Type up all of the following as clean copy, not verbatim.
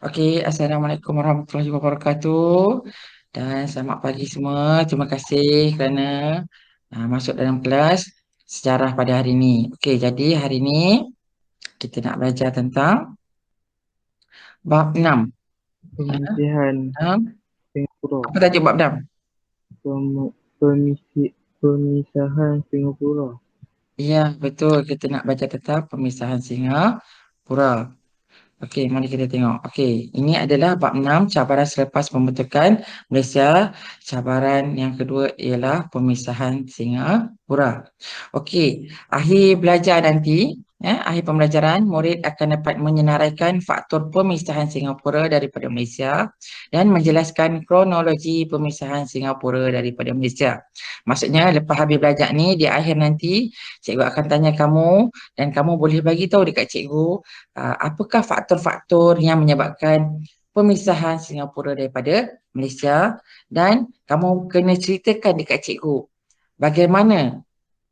Okey, Assalamualaikum warahmatullahi wabarakatuh dan selamat pagi semua. Terima kasih kerana masuk dalam kelas sejarah pada hari ini. Okey, jadi hari ini kita nak belajar tentang bab 6. Pemilihan 6. Singapura. Apa tajuk bab 6? Pemisahan Singapura. Ya, betul. Kita nak baca tentang pemisahan Singapura. Okey, mari kita tengok. Okey, ini adalah bab 6, cabaran selepas pembentukan Malaysia. Cabaran yang kedua ialah pemisahan Singapura. Okey, akhir belajar nanti, akhir pembelajaran, murid akan dapat menyenaraikan faktor pemisahan Singapura daripada Malaysia dan menjelaskan kronologi pemisahan Singapura daripada Malaysia. Maksudnya, lepas habis belajar ni, di akhir nanti, cikgu akan tanya kamu dan kamu boleh bagi tahu dekat cikgu apakah faktor-faktor yang menyebabkan pemisahan Singapura daripada Malaysia, dan kamu kena ceritakan dekat cikgu bagaimana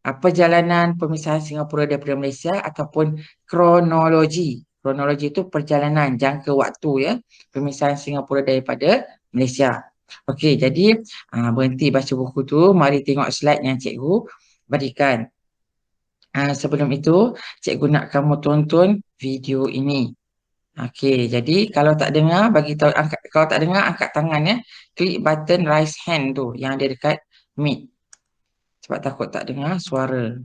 perjalanan pemisahan Singapura daripada Malaysia ataupun kronologi. Kronologi itu perjalanan jangka waktu, ya, pemisahan Singapura daripada Malaysia. Okey, jadi berhenti baca buku tu, mari tengok slide yang cikgu berikan. Sebelum itu, cikgu nak kamu tonton video ini. Okey, jadi kalau tak dengar, bagi tahu, kalau tak dengar, angkat tangan, ya. Klik button raise hand tu yang ada dekat mic. Sebab takut tak dengar suara.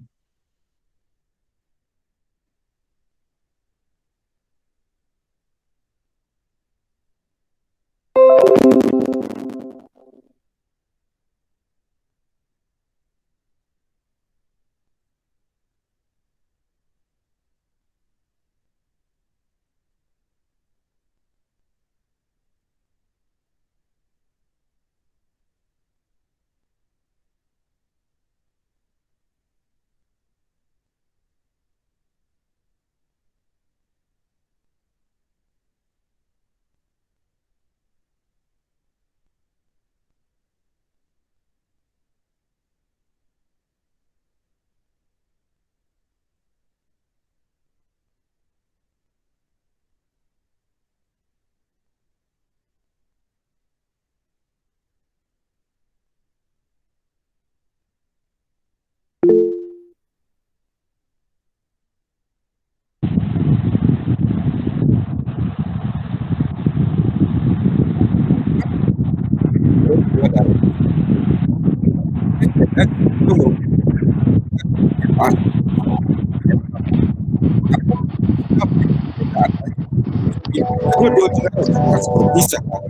Dua-dua negara telah berpisah pada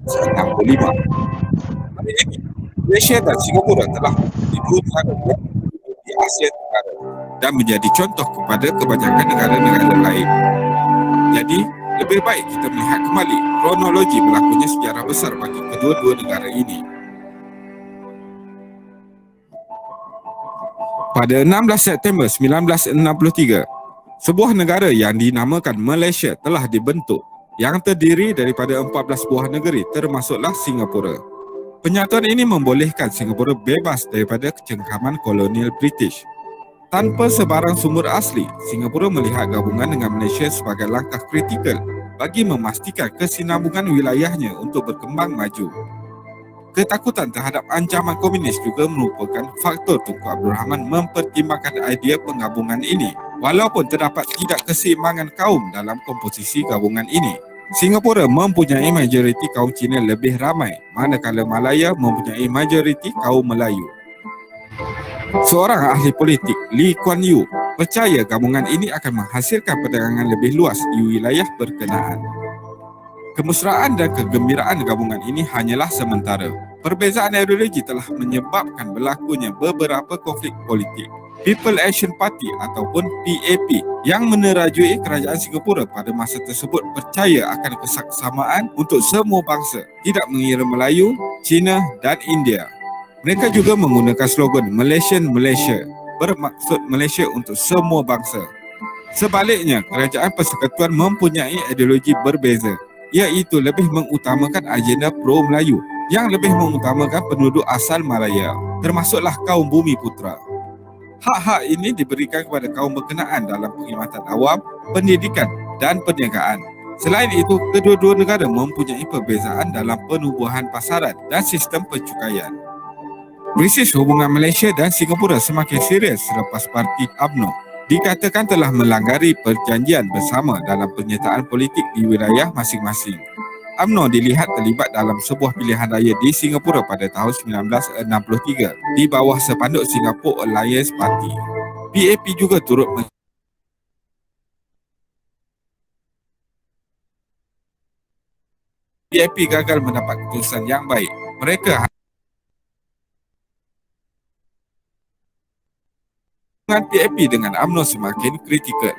1965. Hari ini, Malaysia dan Singapura telah menjadi dua negara yang di Asia Tenggara dan menjadi contoh kepada kebanyakan negara-negara lain. Jadi, lebih baik kita melihat kembali kronologi berlakunya sejarah besar bagi kedua-dua negara ini. Pada 16 September 1963, sebuah negara yang dinamakan Malaysia telah dibentuk, yang terdiri daripada 14 buah negeri termasuklah Singapura. Penyatuan ini membolehkan Singapura bebas daripada kecengkaman kolonial British. Tanpa sebarang sumber asli, Singapura melihat gabungan dengan Malaysia sebagai langkah kritikal bagi memastikan kesinambungan wilayahnya untuk berkembang maju. Ketakutan terhadap ancaman komunis juga merupakan faktor Tunku Abdul Rahman mempertimbangkan idea penggabungan ini, walaupun terdapat tidak keseimbangan kaum dalam komposisi gabungan ini. Singapura mempunyai majoriti kaum Cina lebih ramai, manakala Malaya mempunyai majoriti kaum Melayu. Seorang ahli politik, Lee Kuan Yew, percaya gabungan ini akan menghasilkan perdagangan lebih luas di wilayah berkenaan. Kemesraan dan kegembiraan gabungan ini hanyalah sementara. Perbezaan ideologi telah menyebabkan berlakunya beberapa konflik politik. People Action Party ataupun PAP yang menerajui kerajaan Singapura pada masa tersebut percaya akan kesesamaan untuk semua bangsa, tidak mengira Melayu, Cina dan India. Mereka juga menggunakan slogan Malaysian Malaysia, bermaksud Malaysia untuk semua bangsa. Sebaliknya, kerajaan persekutuan mempunyai ideologi berbeza, iaitu lebih mengutamakan agenda pro-Melayu yang lebih mengutamakan penduduk asal Malaya, termasuklah kaum Bumi Putra. Hak-hak ini diberikan kepada kaum berkenaan dalam perkhidmatan awam, pendidikan dan perniagaan. Selain itu, kedua-dua negara mempunyai perbezaan dalam penubuhan pasaran dan sistem pencukaian. Krisis hubungan Malaysia dan Singapura semakin serius selepas parti UMNO dikatakan telah melanggar perjanjian bersama dalam penyertaan politik di wilayah masing-masing. UMNO dilihat terlibat dalam sebuah pilihan raya di Singapura pada tahun 1963 di bawah sepanduk Singapore Alliance Party. PAP juga turut PAP gagal mendapat keputusan yang baik. Mereka hubungan PAP dengan UMNO semakin kritikal.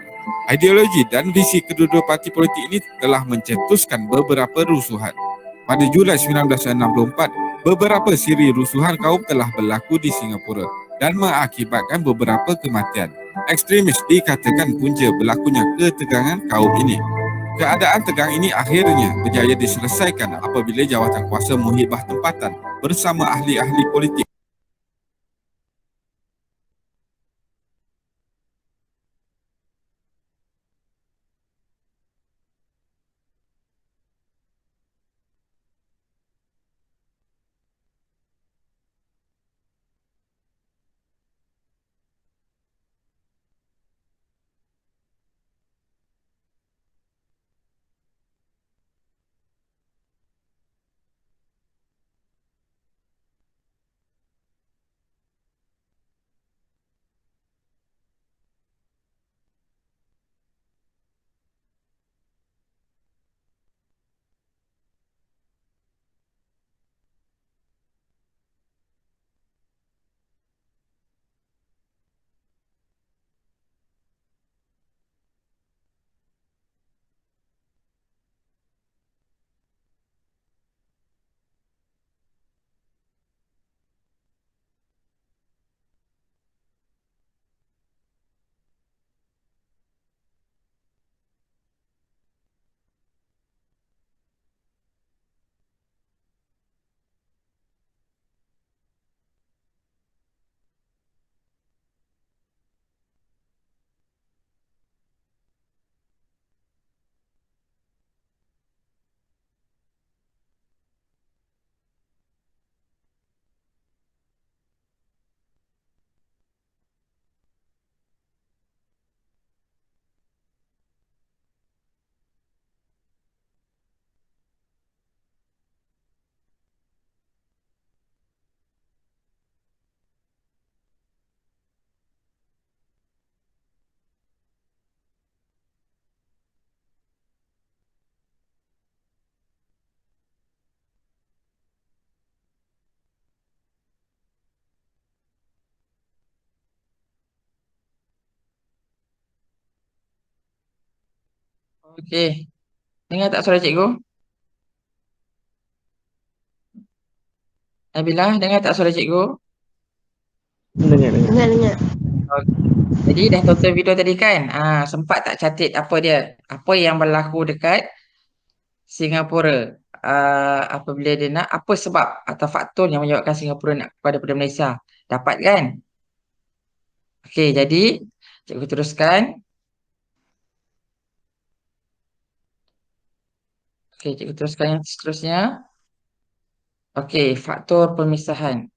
Ideologi dan visi kedua-dua parti politik ini telah mencetuskan beberapa rusuhan. Pada Julai 1964, beberapa siri rusuhan kaum telah berlaku di Singapura dan mengakibatkan beberapa kematian. Ekstremis dikatakan punca berlakunya ketegangan kaum ini. Keadaan tegang ini akhirnya berjaya diselesaikan apabila jawatan kuasa menghibah tempatan bersama ahli-ahli politik. Okey. Dengar tak suara cikgu? Nabila, dengar tak suara cikgu? Dengar. Dengar. Jadi dah tonton video tadi kan? Sempat tak catat apa dia? Apa yang berlaku dekat Singapura? Apabila dia nak, apa sebab atau faktor yang menyebabkan Singapura nak daripada Malaysia? Dapat kan? Okey, jadi cikgu teruskan. Okey, cikgu teruskan yang seterusnya. Okey, faktor pemisahan.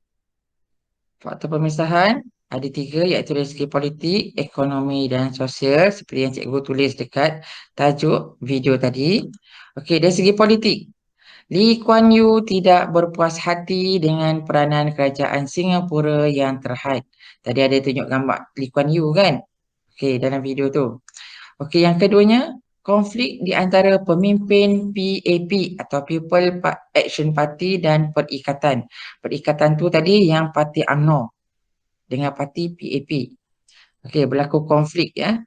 Faktor pemisahan ada 3 iaitu dari segi politik, ekonomi dan sosial seperti yang cikgu tulis dekat tajuk video tadi. Okey, dari segi politik, Lee Kuan Yew tidak berpuas hati dengan peranan kerajaan Singapura yang terhad. Tadi ada tunjuk gambar Lee Kuan Yew kan? Okey, dalam video tu. Okey, yang keduanya, konflik di antara pemimpin PAP atau People Action Party dan Perikatan. Perikatan tu tadi yang parti UMNO dengan parti PAP. Okey, berlaku konflik ya.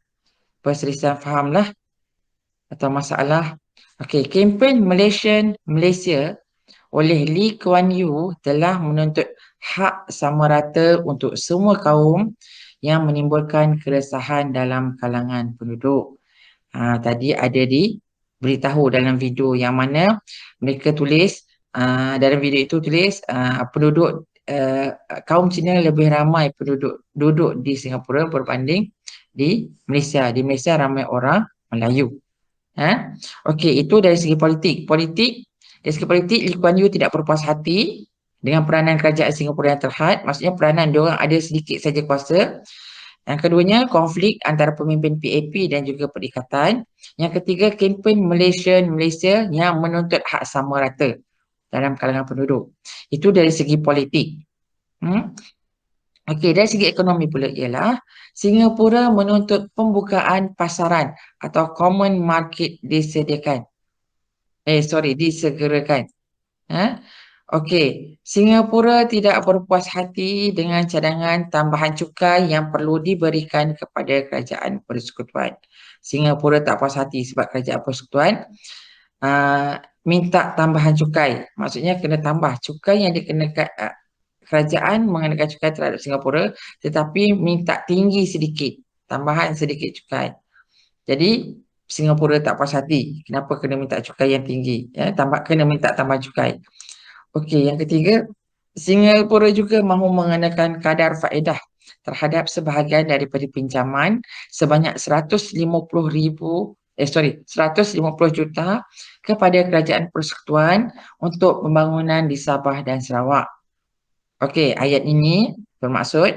Perselisihan faham lah atau masalah. Okey, kempen Malaysia oleh Lee Kuan Yew telah menuntut hak sama rata untuk semua kaum yang menimbulkan keresahan dalam kalangan penduduk. Tadi ada diberitahu dalam video yang mana mereka tulis, dalam video itu tulis penduduk kaum Cina lebih ramai penduduk duduk di Singapura berbanding di Malaysia. Di Malaysia ramai orang Melayu. Okey, itu dari segi politik. Dari segi politik, Lee Kuan Yew tidak berpuas hati dengan peranan kerajaan Singapura yang terhad. Maksudnya peranan diorang ada sedikit saja kuasa. Yang keduanya, konflik antara pemimpin PAP dan juga perikatan. Yang ketiga, kempen Malaysia yang menuntut hak sama rata dalam kalangan penduduk. Itu dari segi politik. Okey, dari segi ekonomi pula ialah Singapura menuntut pembukaan pasaran atau common market disegerakan. Okey, Singapura tidak berpuas hati dengan cadangan tambahan cukai yang perlu diberikan kepada kerajaan persekutuan. Singapura tak puas hati sebab kerajaan persekutuan minta tambahan cukai. Maksudnya kena tambah cukai yang dikenakan kerajaan mengenakan cukai terhadap Singapura, tetapi minta tinggi sedikit, tambahan sedikit cukai. Jadi Singapura tak puas hati. Kenapa kena minta cukai yang tinggi? Kena minta tambahan cukai. Okey, yang ketiga, Singapura juga mahu mengenakan kadar faedah terhadap sebahagian daripada pinjaman sebanyak 150 juta kepada kerajaan persekutuan untuk pembangunan di Sabah dan Sarawak. Okey, ayat ini bermaksud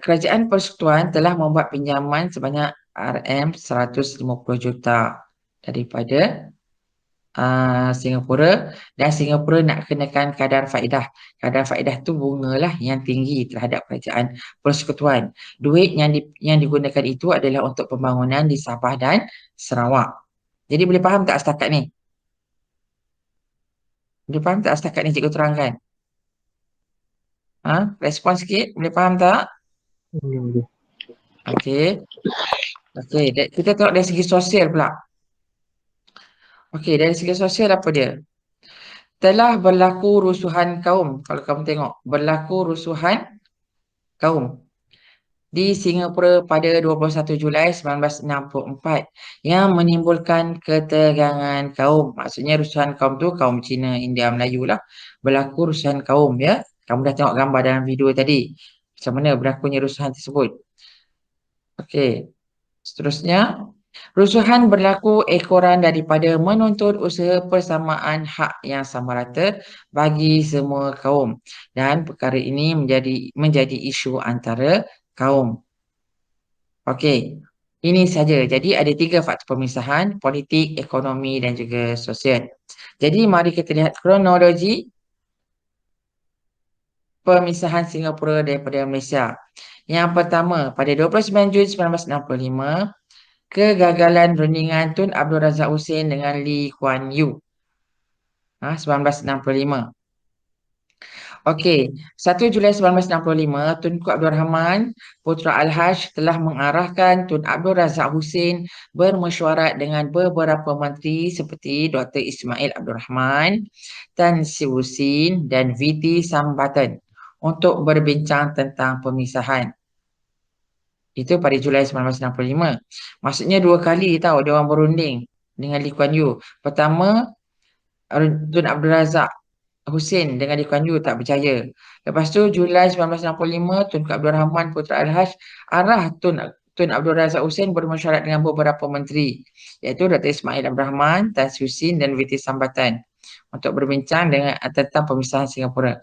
kerajaan persekutuan telah membuat pinjaman sebanyak RM150 juta daripada Singapura, dan Singapura nak kenakan kadar faedah. Kadar faedah tu bunga lah yang tinggi terhadap kerajaan persekutuan. Duit yang digunakan itu adalah untuk pembangunan di Sabah dan Sarawak. Jadi boleh faham tak setakat ni? Boleh faham tak setakat ni cikgu terangkan? Respon sikit, boleh faham tak? Boleh. Okey. Okey, kita tengok dari segi sosial pula. Okey, dari segi sosial apa dia? Telah berlaku rusuhan kaum. Kalau kamu tengok, berlaku rusuhan kaum di Singapura pada 21 Julai 1964 yang menimbulkan ketegangan kaum. Maksudnya rusuhan kaum tu kaum Cina, India, Melayu lah. Berlaku rusuhan kaum, ya. Kamu dah tengok gambar dalam video tadi. Macam mana berlakunya rusuhan tersebut. Okey. Seterusnya, rusuhan berlaku ekoran daripada menuntut usaha persamaan hak yang sama rata bagi semua kaum, dan perkara ini menjadi isu antara kaum. Okey, ini saja. Jadi ada 3 faktor pemisahan, politik, ekonomi dan juga sosial. Jadi mari kita lihat kronologi pemisahan Singapura daripada Malaysia. Yang pertama, pada 29 Jun 1965, kegagalan rundingan Tun Abdul Razak Hussein dengan Lee Kuan Yew. 1965. Okey, 1 Julai 1965, Tunku Abdul Rahman, Putra Al-Haj telah mengarahkan Tun Abdul Razak Hussein bermesyuarat dengan beberapa menteri seperti Dr. Ismail Abdul Rahman, Tan Sri Husin dan VT Sambatan untuk berbincang tentang pemisahan. Itu pada Julai 1965. Maksudnya 2 kali tahu dia orang berunding dengan Lee Kuan Yew. Pertama, Tun Abdul Razak Hussein dengan Lee Kuan Yew tak percaya. Lepas tu Julai 1965, Tunku Abdul Rahman Putra Al-Haj arah Tun Abdul Razak Hussein bermesyuarat dengan beberapa menteri, iaitu Dr. Ismail Abdul Rahman, Tan Sri Husin dan VT Sambatan untuk berbincang tentang pemisahan Singapura.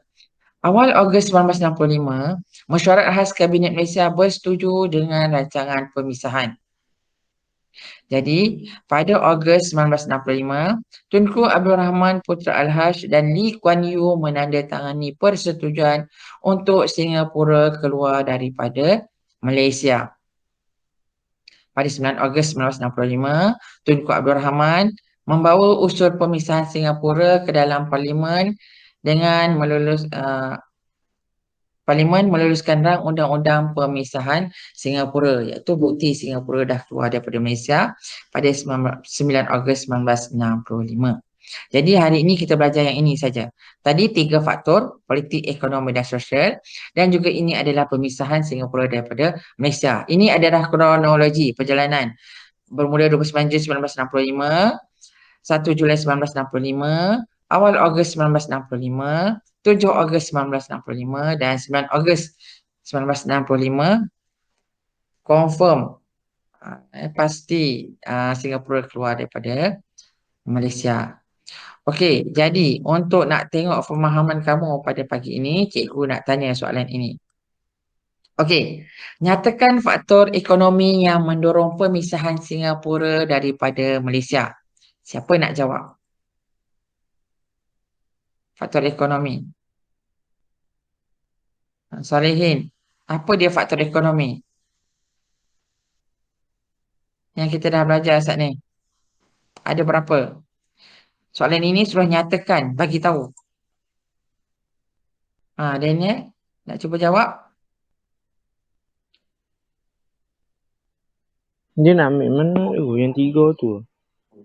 Awal Ogos 1965, Mesyuarat Khas Kabinet Malaysia bersetuju dengan rancangan pemisahan. Jadi, pada Ogos 1965, Tunku Abdul Rahman Putra Al-Haj dan Lee Kuan Yew menandatangani persetujuan untuk Singapura keluar daripada Malaysia. Pada 9 Ogos 1965, Tunku Abdul Rahman membawa usul pemisahan Singapura ke dalam Parlimen dengan Parlimen meluluskan rang undang-undang pemisahan Singapura, iaitu bukti Singapura dah keluar daripada Malaysia pada 9 Ogos 1965. Jadi hari ini kita belajar yang ini saja. Tadi 3 faktor, politik, ekonomi dan sosial, dan juga ini adalah pemisahan Singapura daripada Malaysia. Ini adalah kronologi perjalanan bermula 29 Jun 1965, 1 Julai 1965, awal Ogos 1965, 7 Ogos 1965 dan 9 Ogos 1965 confirm Pasti Singapura keluar daripada Malaysia. Okey, jadi untuk nak tengok pemahaman kamu pada pagi ini, cikgu nak tanya soalan ini. Okey, nyatakan faktor ekonomi yang mendorong pemisahan Singapura daripada Malaysia. Siapa nak jawab? Faktor ekonomi. Salihin, apa dia faktor ekonomi yang kita dah belajar saat ni? Ada berapa? Soalan ini sudah nyatakan, bagi tahu. Daniel, nak cuba jawab? Dia nak ambil mana? Yang 3 tu.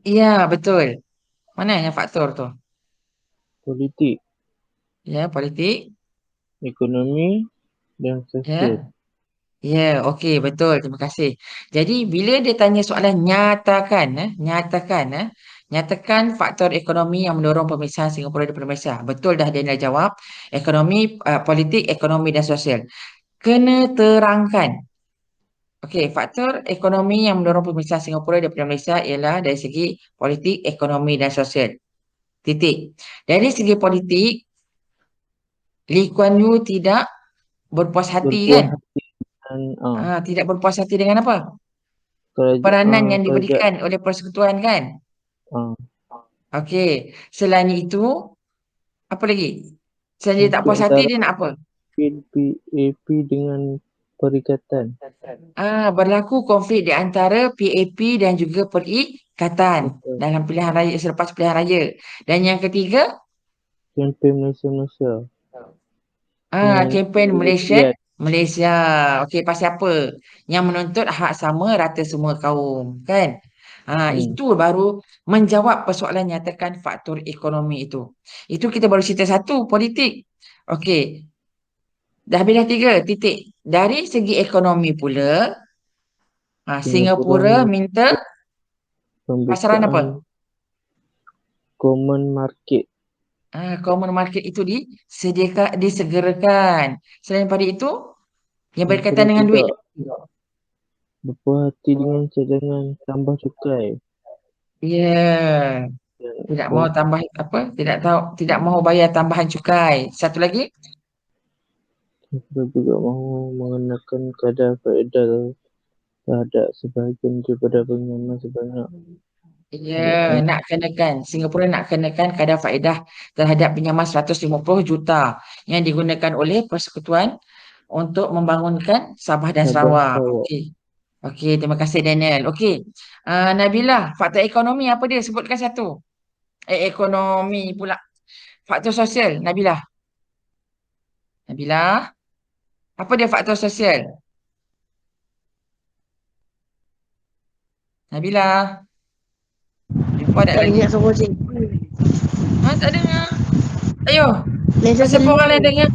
Ya, betul. Mana yang faktor tu? Politik, Ya, politik. ekonomi dan Ya. sosial. Ya, okey, betul. Terima kasih. Jadi, bila dia tanya soalan nyatakan faktor ekonomi yang mendorong pemisahan Singapura daripada Malaysia. Betul dah dia dah jawab. Ekonomi, politik, ekonomi dan sosial. Kena terangkan. Okey, faktor ekonomi yang mendorong pemisahan Singapura daripada Malaysia ialah dari segi politik, ekonomi dan sosial. Titik. Dari segi politik, Lee Kuan Yew tidak berpuas hati kan? Berpuas hati dengan Tidak berpuas hati dengan apa? Peranan yang diberikan oleh persekutuan kan? Okey. Selain itu, apa lagi? Selain dia tak puas hati, dia nak apa? PAP dengan perikatan. Berlaku konflik di antara PAP dan juga perikatan Betul. dalam pilihan raya, selepas pilihan raya. Dan yang ketiga, Kempen Malaysia. kempen Malaysia. Okey, pasal apa? Yang menuntut hak sama rata semua kaum, kan? Itu baru menjawab persoalan nyatakan faktor ekonomi itu. Itu kita baru cerita satu, politik. Okey. Dah habis dah 3 titik. Dari segi ekonomi pula, Singapura minta pasaran apa? Common market. Common market itu disegerakan. Selain pada itu, yang berkaitan dengan duit. Berpuas hati dengan cadangan tambah cukai. Ya. Tidak mau tambah apa? Tidak mahu bayar tambahan cukai. Satu lagi? Kita juga mahu mengenakan kadar faedah terhadap sebahagian daripada pengenalan sebanyak. Ya, nak kenakan. Singapura nak kenakan kadar faedah terhadap pinjaman 150 juta yang digunakan oleh persekutuan untuk membangunkan Sabah dan Sarawak. Okey, terima kasih Daniel. Okey. Nabila, faktor ekonomi apa dia? Sebutkan satu. Ekonomi pula. Faktor sosial, Nabila. Nabila, apa dia faktor sosial? Nabila. Jumpa tak lagi? Ingat suara cikgu. Tak dengar. Ayo. Lensa Siapa orang lain dengar?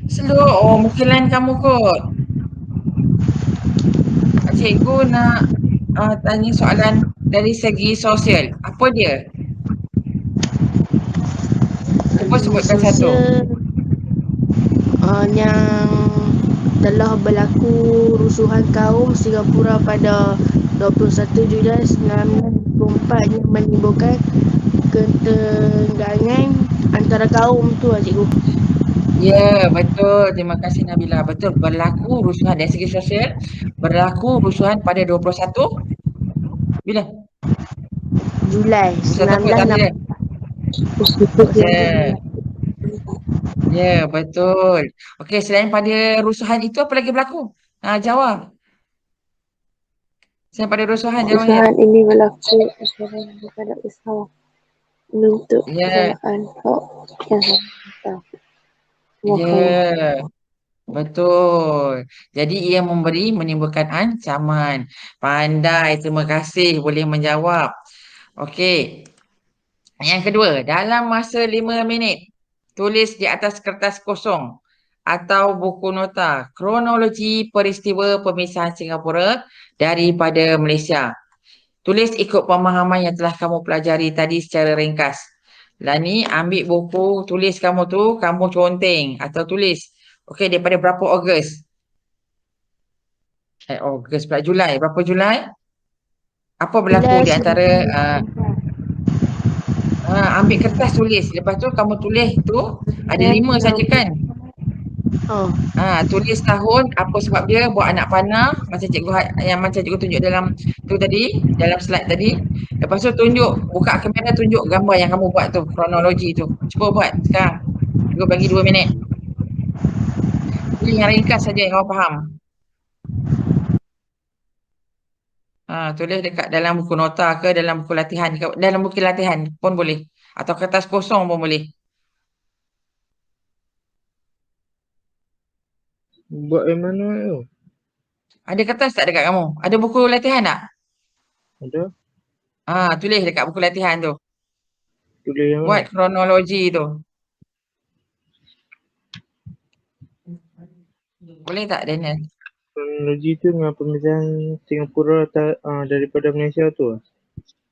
Slow. Mungkin lain kamu kot. Cikgu nak tanya soalan dari segi sosial. Apa dia? Cuba sebutkan satu. Yang telah berlaku rusuhan kaum Singapura pada 21 Julai 1994 yang menimbulkan ketenggangan antara kaum tu cikgu. Ya, betul. Terima kasih Nabila. Betul. Berlaku rusuhan dari segi sosial. Berlaku rusuhan pada 21 bila? Julai 1994. Ya, betul. Okey, selain pada rusuhan itu apa lagi berlaku? Jawab. Selain pada rusuhan, jawab. Rusuhan ini berlaku terhadap usaha menuntut kesalahan hak yang sama. Ya, betul. Jadi ia menimbulkan ancaman. Pandai, terima kasih boleh menjawab. Okey. Yang kedua, dalam masa 5 minit, tulis di atas kertas kosong atau buku nota kronologi peristiwa pemisahan Singapura daripada Malaysia. Tulis ikut pemahaman yang telah kamu pelajari tadi secara ringkas. Lani, ambil buku, tulis kamu tu, kamu conteng atau tulis. Okey, daripada berapa Ogos? Ogos pula. Julai. Berapa Julai? Apa berlaku Julai di antara 1994. ambil kertas tulis. Lepas tu kamu tulis tu ada 5 saja kan? Oh, Tulis tahun, apa sebab dia buat anak panah, macam cikgu tunjuk dalam tu tadi, dalam slide tadi. Lepas tu tunjuk, buka kamera tunjuk gambar yang kamu buat tu, kronologi tu. Cuba buat sekarang. Cikgu bagi 2 minit. Ini yang ringkas saja yang kamu faham. Tulis dekat dalam buku nota ke, dalam buku latihan ke, dalam buku latihan pun boleh. Atau kertas kosong pun boleh. Buat yang mana tu? Ada kertas tak dekat kamu? Ada buku latihan tak? Ada? Tulis dekat buku latihan tu. Tulis yang Buat mana? kronologi tu. Boleh tak, Daniel? Kronologi tu dengan pemisahan Singapura daripada Malaysia tu lah.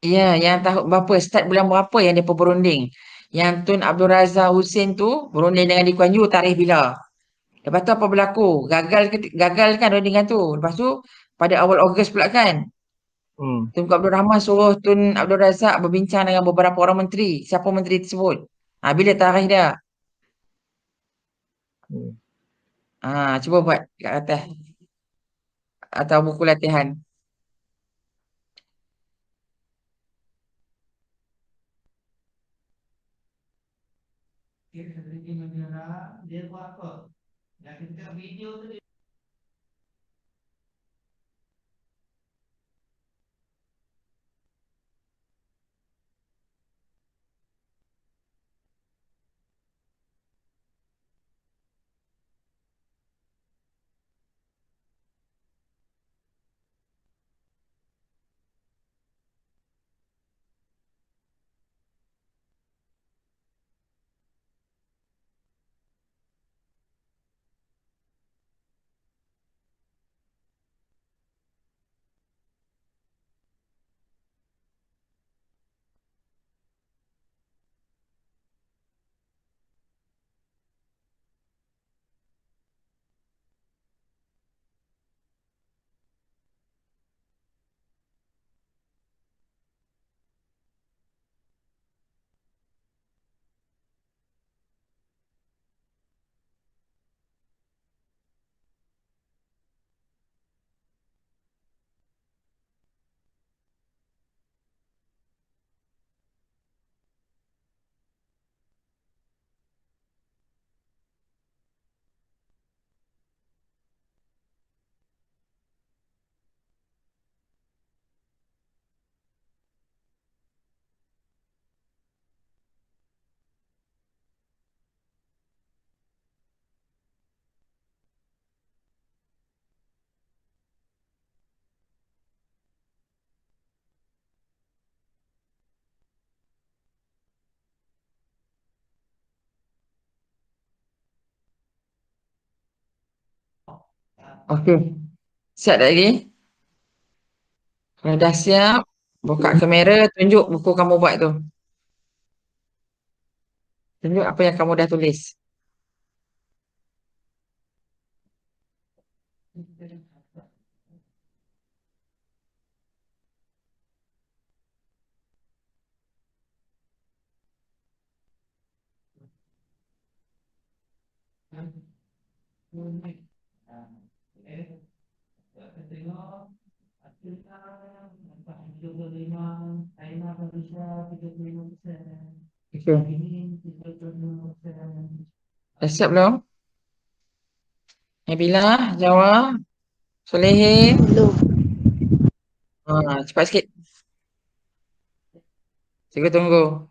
Ya, yang tahun berapa, start bulan berapa yang dia berunding. Yang Tun Abdul Razak Hussein tu berunding dengan Lee Kuan Yew tarikh bila. Lepas tu apa berlaku? Gagal kan rundingan tu. Lepas tu pada awal Ogos pula kan. Tunku Abdul Rahman suruh Tun Abdul Razak berbincang dengan beberapa orang menteri. Siapa menteri tersebut? Bila tarikh dia? Cuba buat kat atas. Atau buku latihan. Okey. Siap tak lagi? Kalau dah siap, buka kamera, tunjuk buku kamu buat tu. Tunjuk apa yang kamu dah tulis. Okey. Dah siap belum? Nabila, Jawa, Solehin. belum. Cepat sikit. Cikgu tunggu.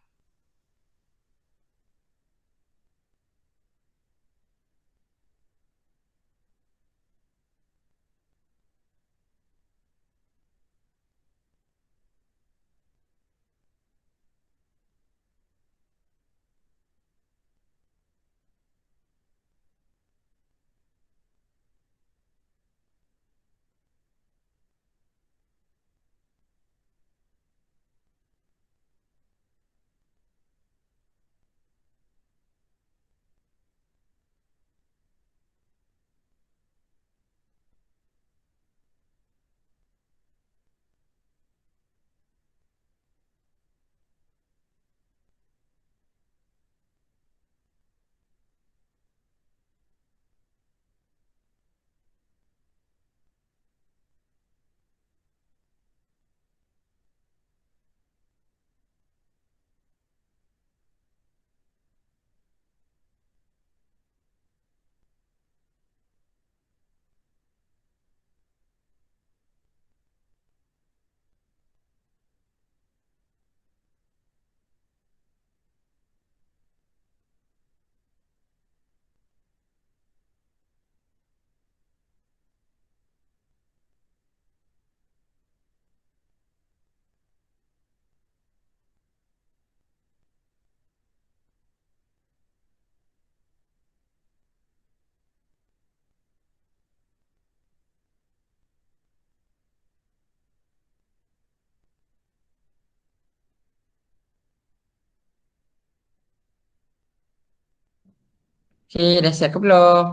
Okey, dah siap ke belum?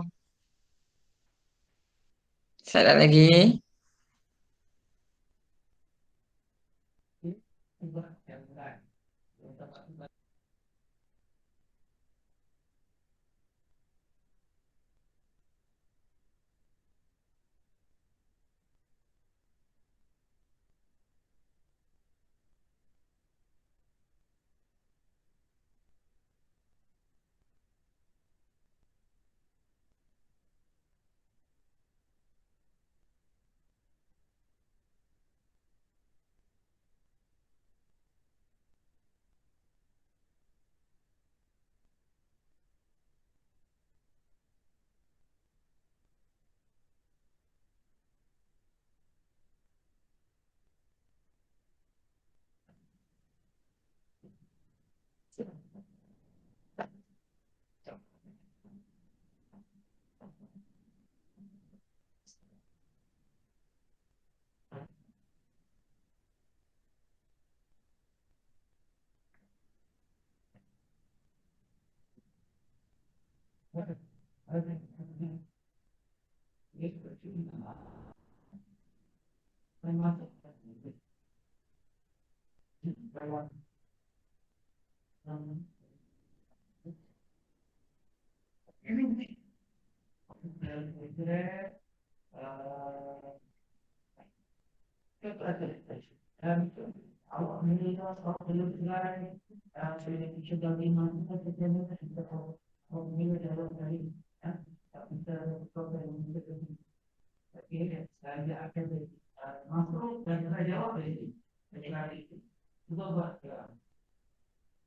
Siap tak lagi?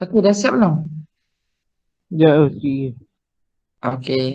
Okey, dah siap belum? Ya, okey. Okey.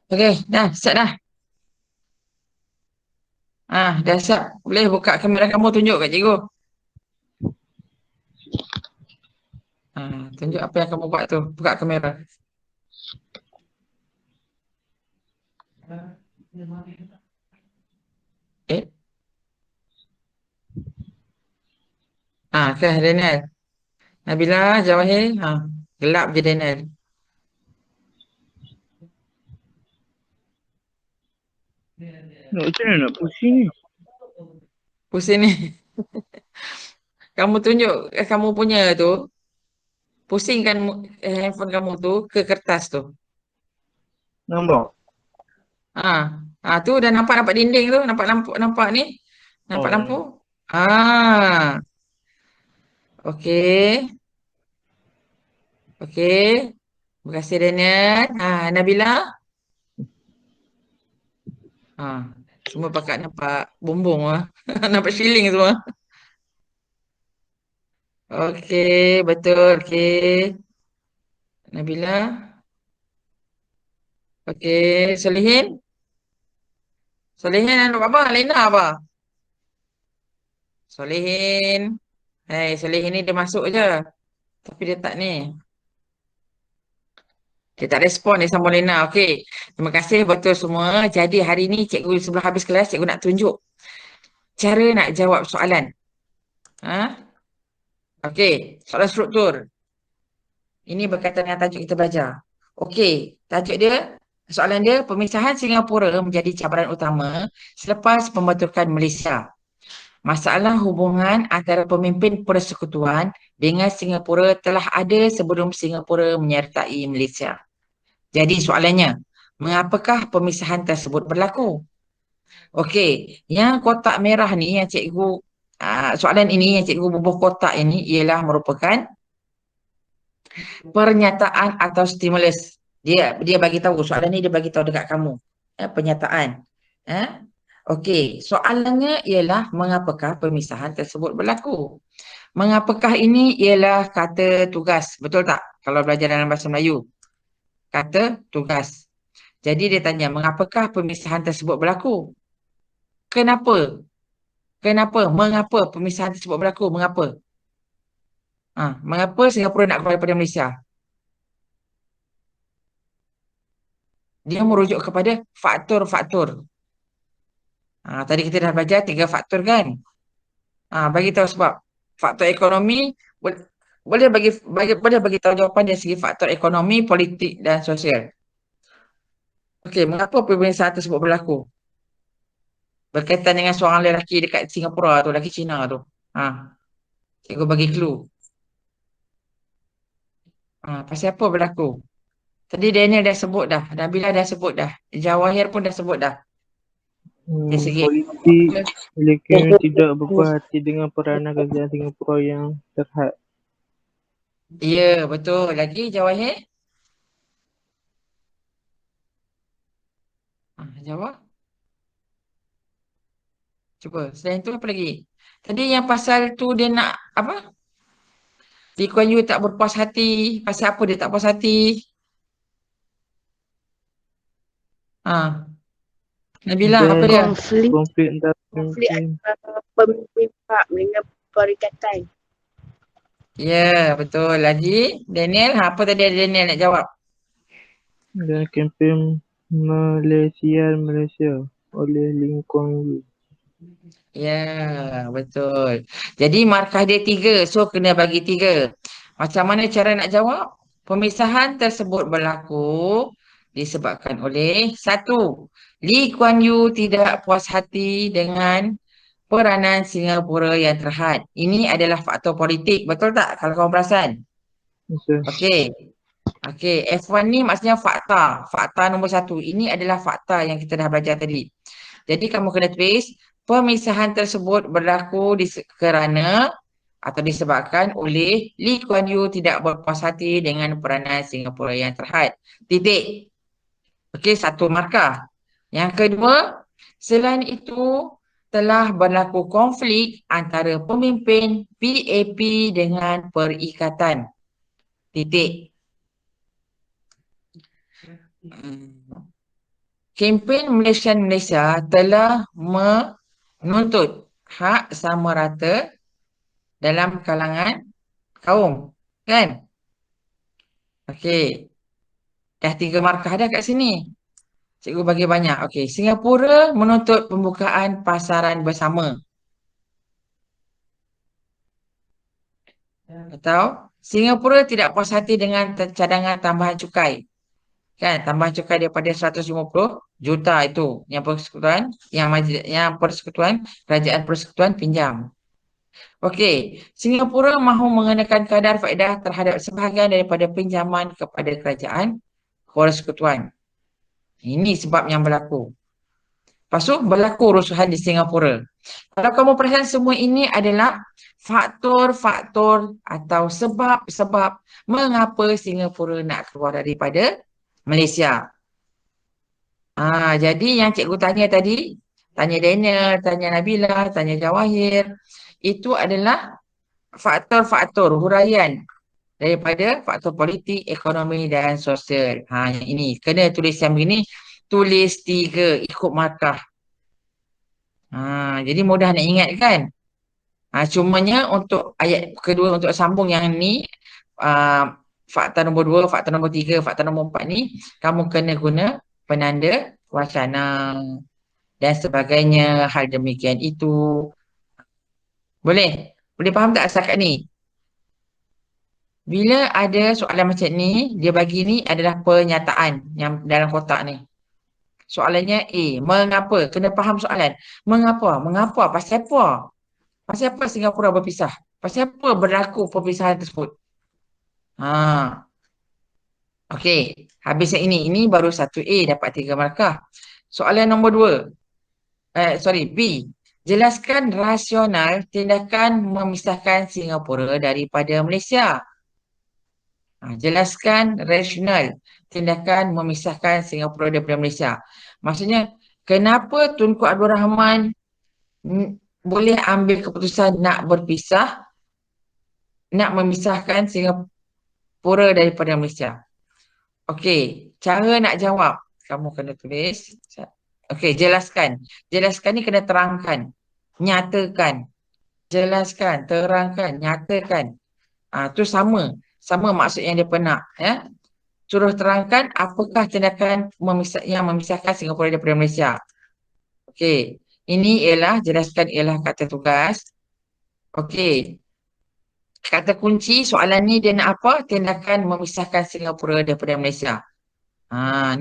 Okey, dah siap dah. Dah siap. Boleh buka kamera kamu tunjuk kat cikgu. Tunjuk apa yang kamu buat tu. Buka kamera. Eh, ke Daniel. Nabila, Jawahir. Gelap je Daniel. Nak macam mana nak pusing ni? Pusing ni. Kamu tunjuk kamu punya tu. Pusingkan handphone kamu tu ke kertas tu. Nampak? Tu dah nampak dinding tu. Nampak ni. Nampak Oh, lampu. Okey. Okey. Terima kasih Daniel. Nabila. Semua pakat nampak bumbung lah. Nampak shilling semua. Okey, betul. Okey. Nabila. Okey. Solihin. Solihin anak apa? Lena apa? Solihin. Hai, Solihin ni dia masuk je. Tapi dia tak ni. Dia tak respon dia sama Lena. Okey. Terima kasih betul semua. Jadi hari ni cikgu sebelum habis kelas, cikgu nak tunjuk cara nak jawab soalan. Ha? Okey. Soalan struktur. Ini berkaitan dengan tajuk kita belajar. Okey. Tajuk dia, soalan dia, pemisahan Singapura menjadi cabaran utama selepas pembentukan Malaysia. Masalah hubungan antara pemimpin persekutuan dengan Singapura telah ada sebelum Singapura menyertai Malaysia. Jadi soalannya, mengapakah pemisahan tersebut berlaku? Okey, yang kotak merah ni yang cikgu, soalan ini yang cikgu bubuh kotak ini ialah merupakan pernyataan atau stimulus. Dia bagi tahu, soalan ni dia bagi tahu dekat kamu. Pernyataan. Okey, soalannya ialah mengapakah pemisahan tersebut berlaku? Mengapakah ini ialah kata tugas, betul tak? Kalau belajar dalam bahasa Melayu. Kata tugas. Jadi dia tanya, mengapakah pemisahan tersebut berlaku? Kenapa? Kenapa? Mengapa pemisahan tersebut berlaku? Mengapa? Mengapa Singapura nak keluar daripada Malaysia? Dia merujuk kepada faktor-faktor. Tadi kita dah belajar 3 faktor kan? Bagi tahu sebab. Faktor ekonomi, boleh bagi tahu jawapan dari segi faktor ekonomi, politik dan sosial. Okey, mengapa pemisahan tersebut berlaku? Berkaitan dengan seorang lelaki dekat Singapura tu, lelaki Cina tu. Cikgu bagi clue. Pasal apa berlaku? Tadi Daniel dah sebut dah. Nabila dah sebut dah. Jawahir pun dah sebut dah. Dari segi Politik, Malaysia tidak berpuas hati dengan peranan kerajaan Singapura yang terhad. Ya, betul. Lagi Jawahir? Jawab. Cuba. Selain tu apa lagi? Tadi yang pasal tu dia nak apa? Lee Kuan Yew tak berpuas hati. Pasal apa dia tak puas hati? Nabila, apa dia? Konflik antara pemimpin Pak dengan perikatan. Ya, betul. Lagi Daniel, apa tadi Daniel nak jawab? dan kempen Malaysia oleh Lee Kuan Yew. Ya, betul. Jadi markah dia 3. So, kena bagi 3. Macam mana cara nak jawab? Pemisahan tersebut berlaku disebabkan oleh 1. Lee Kuan Yew tidak puas hati dengan peranan Singapura yang terhad. Ini adalah faktor politik. Betul tak kalau kamu perasan? Betul. Okey, F1 ni maksudnya fakta. Fakta nombor 1. Ini adalah fakta yang kita dah belajar tadi. Jadi kamu kena tulis, pemisahan tersebut berlaku kerana atau disebabkan oleh Lee Kuan Yew tidak berpuas hati dengan peranan Singapura yang terhad. Titik. Okey, 1 markah. Yang kedua, selain itu telah berlaku konflik antara pemimpin PAP dengan perikatan. Titik. Kempen Malaysia telah menuntut hak sama rata dalam kalangan kaum. Kan? Okey. Dah 3 markah dah kat sini. Cikgu bagi banyak. Okey. Singapura menuntut pembukaan pasaran bersama. Atau Singapura tidak puas hati dengan cadangan tambahan cukai. Kan, tambahan cukai daripada 150 juta itu yang persekutuan kerajaan persekutuan pinjam. Okey, Singapura mahu mengenakan kadar faedah terhadap sebahagian daripada pinjaman kepada kerajaan persekutuan. Ini sebab yang berlaku. Lepas tu berlaku rusuhan di Singapura. Kalau kamu perasan, semua ini adalah faktor-faktor atau sebab-sebab mengapa Singapura nak keluar daripada Malaysia. Jadi yang cikgu tanya tadi, tanya Daniel, tanya Nabila, tanya Jawahir, itu adalah faktor-faktor huraian daripada faktor politik, ekonomi dan sosial. Yang ini. Kena tulis yang begini. Tulis 3 ikut markah. Jadi mudah nak ingat kan? Cumanya untuk ayat kedua, untuk sambung yang ni, fakta nombor 2, fakta nombor 3, fakta nombor 4 ni, kamu kena guna penanda wacana dan sebagainya. Hal demikian itu. Boleh? Boleh faham tak setakat ni? Bila ada soalan macam ni, dia bagi ni adalah pernyataan yang dalam kotak ni. Soalannya A. Mengapa? Kena faham soalan. Mengapa? Mengapa? Pasal apa? Pasal apa Singapura berpisah? Pasal apa berlaku perpisahan tersebut? Okey. Habis yang ini. Ini baru 1A dapat 3 markah. Soalan nombor 2. B. Jelaskan rasional tindakan memisahkan Singapura daripada Malaysia. Jelaskan rasional tindakan memisahkan Singapura daripada Malaysia. Maksudnya, kenapa Tunku Abdul Rahman boleh ambil keputusan nak berpisah, nak memisahkan Singapura daripada Malaysia? Okey, cara nak jawab, kamu kena tulis. Okey, jelaskan. Jelaskan ni kena terangkan, nyatakan. Jelaskan, terangkan, nyatakan. Tu sama. Sama maksud yang dia pernah. Suruh terangkan apakah tindakan yang memisahkan Singapura daripada Malaysia. Okey. Ini ialah, jelaskan ialah kata tugas. Okey. Kata kunci soalan ni dia nak apa? Tindakan memisahkan Singapura daripada Malaysia.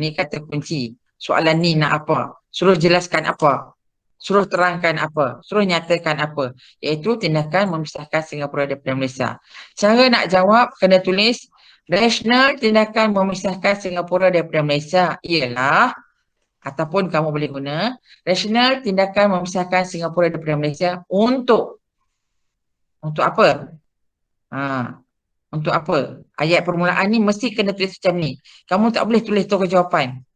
Ni kata kunci. Soalan ni nak apa? Suruh jelaskan apa? Suruh terangkan apa? Suruh nyatakan apa? Iaitu tindakan memisahkan Singapura daripada Malaysia. Cara nak jawab kena tulis rasional tindakan memisahkan Singapura daripada Malaysia ialah, ataupun kamu boleh guna rasional tindakan memisahkan Singapura daripada Malaysia untuk apa? Untuk apa? Ayat permulaan ni mesti kena tulis macam ni. Kamu tak boleh tulis toko jawapan.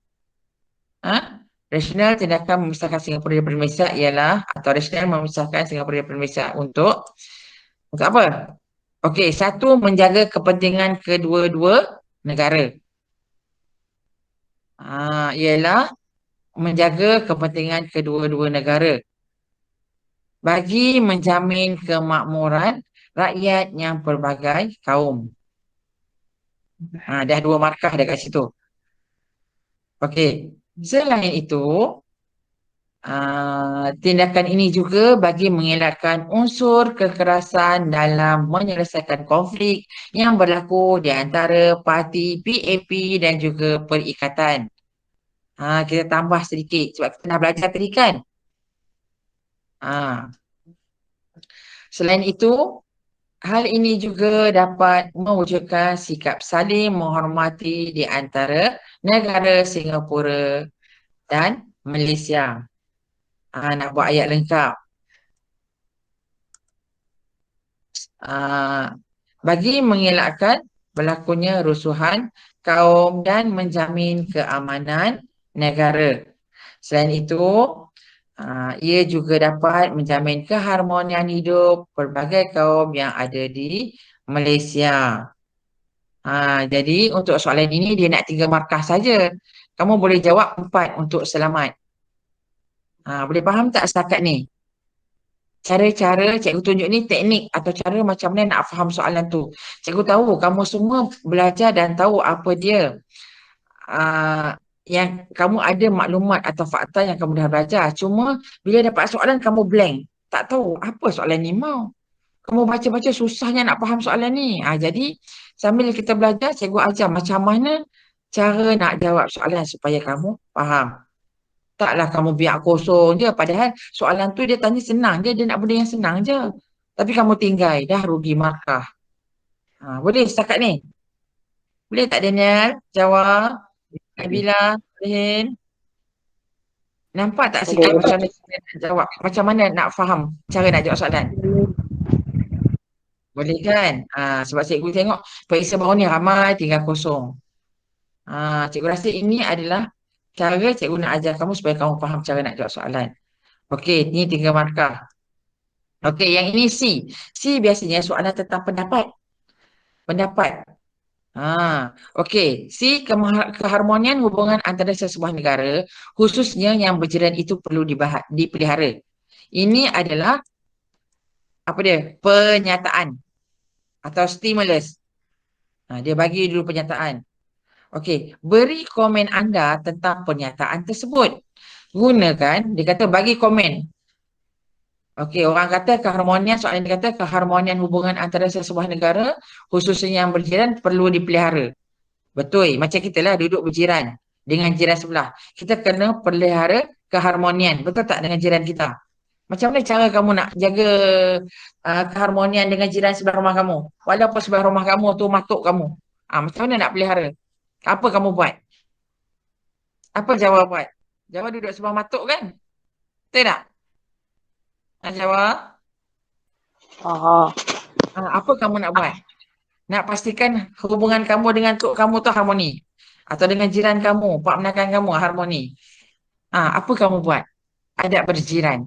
Rasional tindakan memisahkan Singapura daripada Malaysia ialah, atau rasional memisahkan Singapura daripada Malaysia untuk apa? Okey, 1, menjaga kepentingan kedua-dua negara. Ialah menjaga kepentingan kedua-dua negara bagi menjamin kemakmuran rakyat yang pelbagai kaum. Dah 2 markah dekat situ. Okey. Selain itu, tindakan ini juga bagi mengelakkan unsur kekerasan dalam menyelesaikan konflik yang berlaku di antara parti PAP dan juga perikatan. Kita tambah sedikit sebab kita dah belajar tadi kan. Selain itu, hal ini juga dapat mewujudkan sikap saling menghormati di antara negara Singapura dan Malaysia. Nak buat ayat lengkap. Bagi mengelakkan berlakunya rusuhan kaum dan menjamin keamanan negara. Selain itu, ia juga dapat menjamin keharmonian hidup pelbagai kaum yang ada di Malaysia. Jadi untuk soalan ini dia nak 3 markah saja. Kamu boleh jawab 4 untuk selamat. Boleh faham tak setakat ni? Cara-cara cikgu tunjuk ni teknik atau cara macam mana nak faham soalan tu. Cikgu tahu kamu semua belajar dan tahu apa dia. Yang kamu ada maklumat atau fakta yang kamu dah belajar. Cuma bila dapat soalan kamu blank. Tak tahu apa soalan ni mau. Kamu baca-baca susahnya nak faham soalan ni. Jadi sambil kita belajar, cikgu ajar macam mana cara nak jawab soalan supaya kamu faham. Taklah kamu biar kosong je. Padahal soalan tu dia tanya senang je. Dia nak benda yang senang je. Tapi kamu tinggal. Dah rugi markah. Boleh setakat ni? Boleh tak Daniel? Jawab. Nabila. Boleh. Nampak tak sikap macam mana nak jawab? Macam mana nak faham cara nak jawab soalan? Boleh kan? Sebab cikgu tengok periksa bawah ni ramai tinggal kosong. Cikgu rasa ini adalah cara cikgu nak ajar kamu supaya kamu faham cara nak jawab soalan. Okey, ni 3 markah. Okey, yang ini C. C biasanya soalan tentang pendapat. Pendapat. Okey. C, keharmonian hubungan antara sesebuah negara, khususnya yang berjiran itu perlu dipelihara. Ini adalah apa dia? Pernyataan atau stimulus. Dia bagi dulu pernyataan. Okey, beri komen anda tentang pernyataan tersebut. Gunakan, dia kata bagi komen. Okey, orang kata keharmonian, soalan dia kata keharmonian hubungan antara sesebuah negara, khususnya yang berjiran, perlu dipelihara. Betul, macam kita lah duduk berjiran dengan jiran sebelah. Kita kena pelihara keharmonian, betul tak dengan jiran kita? Macam mana cara kamu nak jaga keharmonian dengan jiran sebelah rumah kamu? Walaupun sebelah rumah kamu tu matuk kamu. Macam mana nak pelihara? Apa kamu buat? Apa Jawa buat? Jawa duduk sebelah matuk kan? Betul tak? Jawa? Apa kamu nak buat? Nak pastikan hubungan kamu dengan tok kamu tu harmoni. Atau dengan jiran kamu, pak menakan kamu harmoni. Apa kamu buat? Adab berjiran.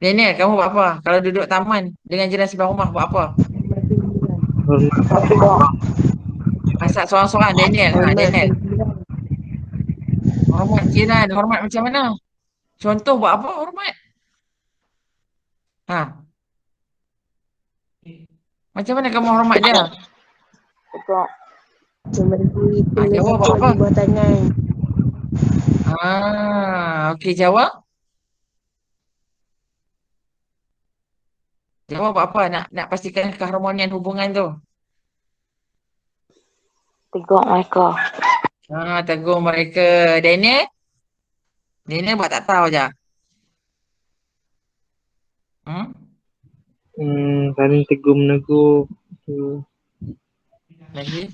Daniel, kamu buat apa? Kalau duduk taman dengan jiran sebelah rumah, buat apa? Masak seorang-seorang, Daniel. Daniel. Hormat jiran. Hormat macam mana? Contoh buat apa hormat? Macam mana kamu hormat dia? Memberi Jawab buat apa? di bawah tangan. Okey, jawab. Jawab buat apa? Nak pastikan keharmonian hubungan tu. Tegur mereka. Tegur mereka. Daniel? Daniel buat tak tahu je. Saling tegur menegur. Lagi?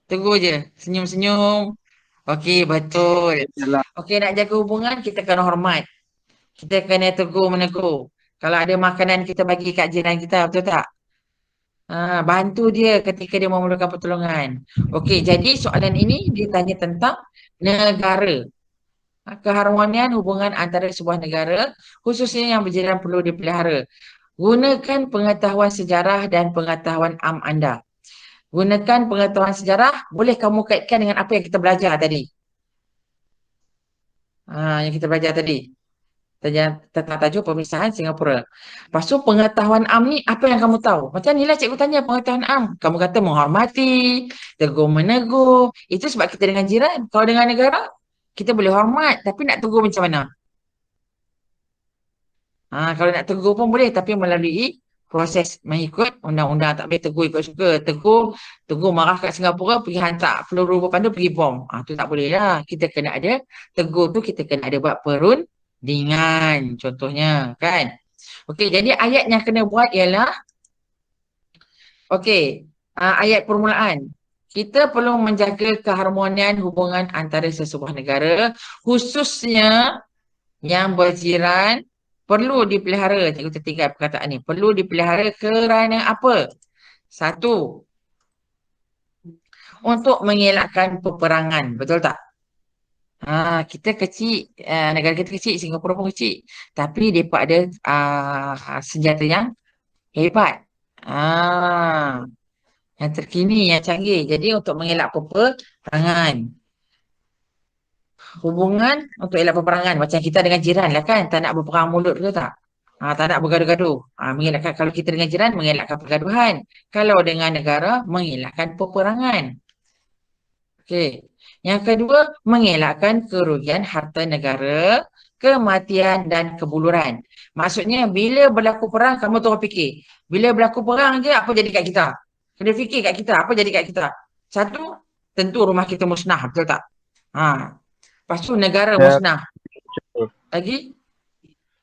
Tegur je. Senyum-senyum. Okey, betul. Okey, nak jaga hubungan, kita kena hormat. Kita kena tegur menegur. Kalau ada makanan kita bagi kat jiran kita, betul tak? Bantu dia ketika dia memerlukan pertolongan. Okey, jadi soalan ini dia tanya tentang negara. Keharmonian hubungan antara sebuah negara, khususnya yang berjiran perlu dipelihara. Gunakan pengetahuan sejarah dan pengetahuan am anda. Gunakan pengetahuan sejarah, boleh kamu kaitkan dengan apa yang kita belajar tadi. Yang kita belajar tadi. Tentang tajuk pemisahan Singapura. Lepas tu pengetahuan am ni, apa yang kamu tahu? Macam ni lah cikgu tanya pengetahuan am. Kamu kata menghormati, tegur menegur. Itu sebab kita dengan jiran. Kalau dengan negara, kita boleh hormat. Tapi nak tegur macam mana? Kalau nak tegur pun boleh. Tapi melalui proses mengikut undang-undang. Tak boleh tegur ikut suka. Tegur marah kat Singapura, pergi hantar peluru berpandu, pergi bom. Tu tak boleh lah. Kita kena ada, tegur tu kita kena ada buat perundingan contohnya kan. Okey, jadi ayat yang kena buat ialah ayat permulaan. Kita perlu menjaga keharmonian hubungan antara sesebuah negara, khususnya yang berjiran, perlu dipelihara. Cikgu tertinggal perkataan ni. Perlu dipelihara kerana apa? Satu, untuk mengelakkan peperangan. Betul tak? Kita kecil, negara kita kecil, Singapura pun kecil. Tapi mereka ada senjata yang hebat. Yang terkini, yang canggih. Jadi untuk mengelak peperangan. Hubungan untuk elak peperangan. Macam kita dengan jiran lah kan. Tak nak berperang mulut ke tak? Tak nak bergaduh-gaduh. Mengelakkan, kalau kita dengan jiran, mengelakkan pergaduhan. Kalau dengan negara, mengelakkan peperangan. Okey. Yang kedua, mengelakkan kerugian harta negara, kematian dan kebuluran. Maksudnya, bila berlaku perang, kamu terus fikir. Bila berlaku perang je, apa jadi kat kita? Kena fikir kat kita, apa jadi kat kita? Satu, tentu rumah kita musnah, betul tak? Lepas tu negara musnah. Lagi?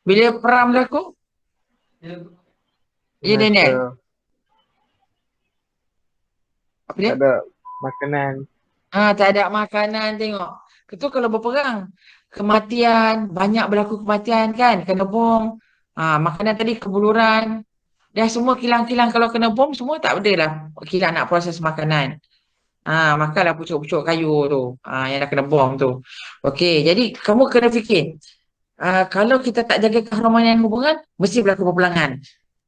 Bila perang berlaku? Ya, Daniel? Apa dia? Tak ada makanan. Tak ada makanan, tengok. Itu kalau berperang. Kematian, banyak berlaku kematian kan, kena bom. Makanan tadi kebuluran. Dah semua kilang-kilang kalau kena bom, semua tak ada lah kilang nak proses makanan. Makanlah pucuk-pucuk kayu tu. Yang dah kena bom tu. Okey, jadi kamu kena fikir. Kalau kita tak jaga keharmonian hubungan, mesti berlaku peperangan.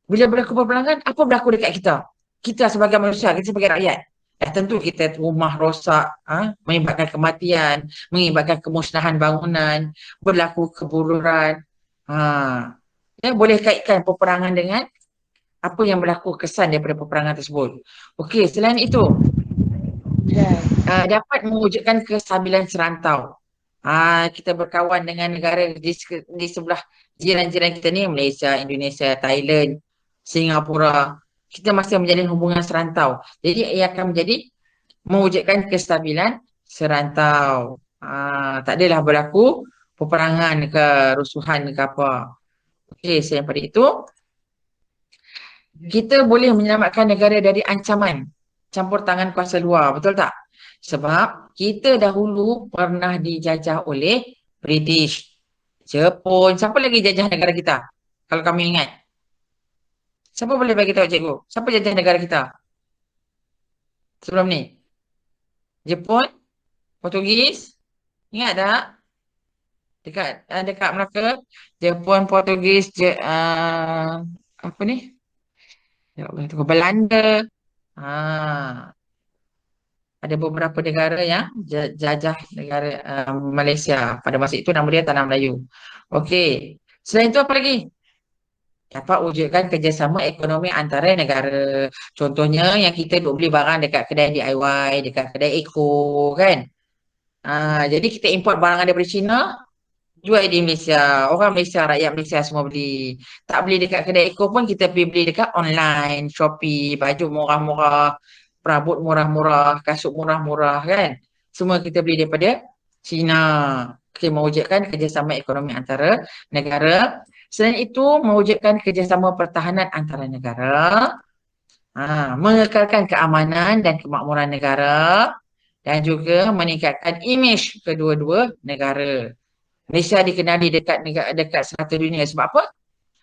Bila berlaku peperangan, apa berlaku dekat kita? Kita sebagai manusia, kita sebagai rakyat. Tentu kita rumah rosak, mengibatkan kematian, mengibatkan kemusnahan bangunan, berlaku kebuluran. Boleh kaitkan peperangan dengan apa yang berlaku kesan daripada peperangan tersebut. Okey, selain itu, dapat mewujudkan kestabilan serantau. Kita berkawan dengan negara di sebelah jiran-jiran kita ni, Malaysia, Indonesia, Thailand, Singapura. Kita masih menjalin hubungan serantau. Jadi ia akan mewujudkan kestabilan serantau. Tak adalah berlaku peperangan ke rusuhan ke apa. Okey, selain daripada itu, kita boleh menyelamatkan negara dari ancaman campur tangan kuasa luar, betul tak? Sebab kita dahulu pernah dijajah oleh British, Jepun. Siapa lagi jajah negara kita? Kalau kami ingat. Siapa boleh bagi tahu cikgu? Siapa jajah negara kita sebelum ni? Jepun? Portugis? Ingat tak? Dekat Melaka, Jepun, Portugis, apa ni? Ya Allah, itu Belanda. Ada beberapa negara yang jajah negara Malaysia. Pada masa itu nama dia Tanah Melayu. Okey. Selain itu apa lagi? Dapat wujudkan kerjasama ekonomi antara negara. Contohnya yang kita duk beli barang dekat kedai DIY, dekat kedai Eco kan. Jadi kita import barang daripada China, jual di Malaysia. Orang Malaysia, rakyat Malaysia semua beli. Tak beli dekat kedai Eco pun kita pergi beli dekat online, Shopee, baju murah-murah, perabot murah-murah, kasut murah-murah kan. Semua kita beli daripada China. Okay, mewujudkan kerjasama ekonomi antara negara. Selain itu, mewujudkan kerjasama pertahanan antara negara. Mengekalkan keamanan dan kemakmuran negara. Dan juga meningkatkan imej kedua-dua negara. Malaysia dikenali dekat serata dunia sebab apa?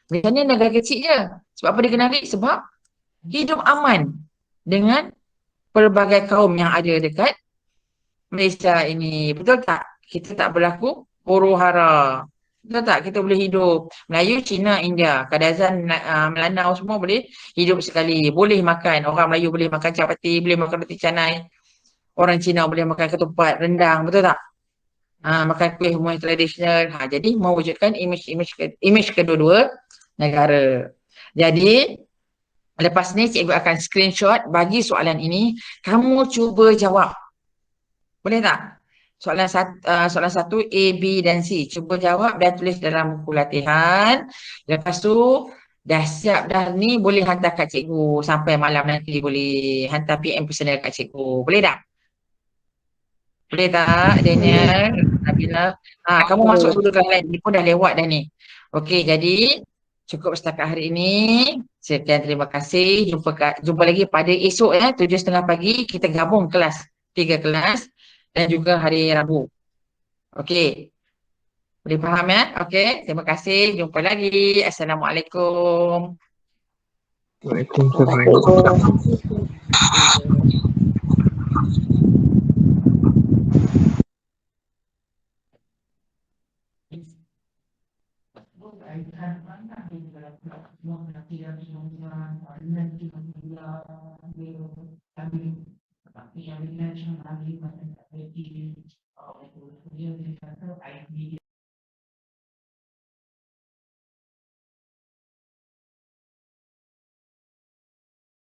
Malaysia ni negara kecil je. Sebab apa dikenali? Sebab hidup aman dengan pelbagai kaum yang ada dekat Malaysia ini. Betul tak? Kita tak berlaku huru-hara. Betul tak? Kita boleh hidup. Melayu, Cina, India. Kadazan, Melanau semua boleh hidup sekali. Boleh makan. Orang Melayu boleh makan capati, boleh makan roti canai. Orang Cina boleh makan ketupat, rendang. Betul tak? Makan kuih muih tradisional. Jadi mewujudkan imej kedua-dua negara. Jadi lepas ni cikgu akan screenshot bagi soalan ini. Kamu cuba jawab. Boleh tak? Soalan satu A, B dan C. Cuba jawab dan tulis dalam buku latihan. Lepas tu dah siap dah ni boleh hantar kat cikgu. Sampai malam nanti boleh hantar PM personal kat cikgu. Boleh tak? Boleh tak Daniel, Nabila? Kamu masuk dulu ke lain. Ni pun dah lewat dah ni. Okey, jadi cukup setakat hari ini. Sekian terima kasih. Jumpa lagi pada esok ya, 7.30 pagi. Kita gabung kelas, 3 kelas. Dan juga hari Rabu. Okey. Boleh faham ya? Okey, terima kasih. Jumpa lagi. Assalamualaikum. Waalaikumsalam.